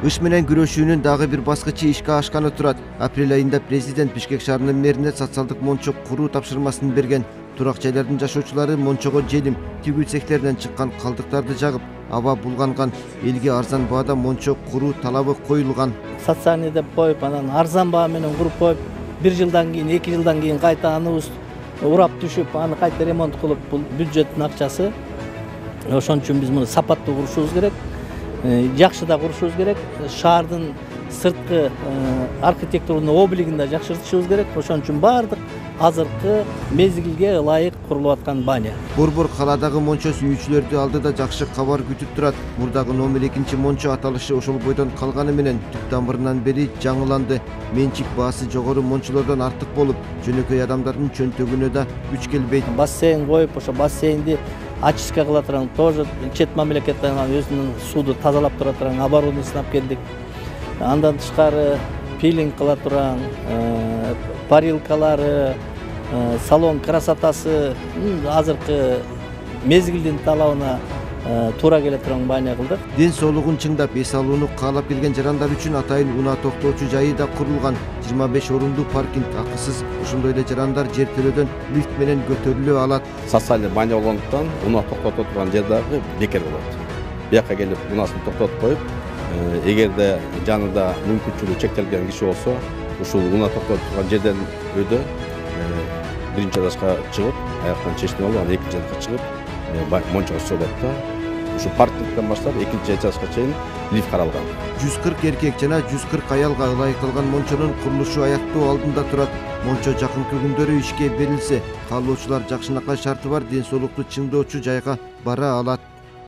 ыш менен күрөшүүнүн дагы бир баскычы ишке ашканы турат. Апрель айында президент Бишкек шаарынын мэрине социалдык мончо куруу тапшырмасын берген. Турак жайлардын жашоочулары мончого желим, тигүү цехтеринен чыккан калдыктарды жагып, аба булганган. Элге арзан баада мончо куруу талабы коюлган. Социальный деп коюп, анан арзан баа менен куруп коюп, 1 жылдан кийин, 2 жылдан кийин кайта аныбыз урап түшүп, аны кайта ремонт кылып, бул бюджеттин акчасы. Ошон үчүн биз муну сапаттуу курушубуз керек. Жакшы да курушубуз керек. Шаардын сырткы архитектурный облигин да жакшыртышыбыз керек. Ошон үчүн баардык азыркы мезгилге ылайык курулуп аткан баня. Борбор каладагы мончо сүйүүчүлөрдү алдыда жакшы кабар күтүп турат. Мурдагы номер 2 мончо аталышы ошол бойдон калганы менен түп тамырынан бери жаңыланды. Менчик баасы жогору мончолордон артык болуп, жөнөкөй адамдардын чөнтөгүнө да күч келбейт. Бассейн коюп, ошо бассейнди очистка кыла турган, тоже чет мамлекеттен өзүнүн сууду тазалап тура турган оборудованиесин алып келдик. Андан тышкары пилинг кыла турган, парилкалары, салон красотасы азыркы мезгилдин талабына туура келе турган баня кылдык. Ден соолугун чыңдап, эс алууну каалап келген жарандар үчүн атайын унаа токтоочу жайы да курулган. 25 орундуу паркинг акысыз. Ошондой эле жарандар жер төлөөдөн лифт менен көтөрүлө алат. Социальный баня болгондуктан унаа токтото турган жер дагы бекер болот. Бияка келип унаасын токтотуп коюп, эгерде жанында мүмкүнчүлүгү чектелген киши болсо, ушул унаа токтотуп турган жерден өйдө биринчи этажга чыгып, аяктан чечинип алып, анан экинчи этажга чыгып, мончого чыгып да. Ушу паркингден баштап экинчи этажга чейин лифт каралган. 140 эркек жана 140 аялга ылайыкталган мончонун курулушу аяктоо алдында турат. Мончо жакынкы күндөрү ишке берилсе, каалоочулар жакшынакай шарты бар ден соолукту чыңдоочу жайга бара алат.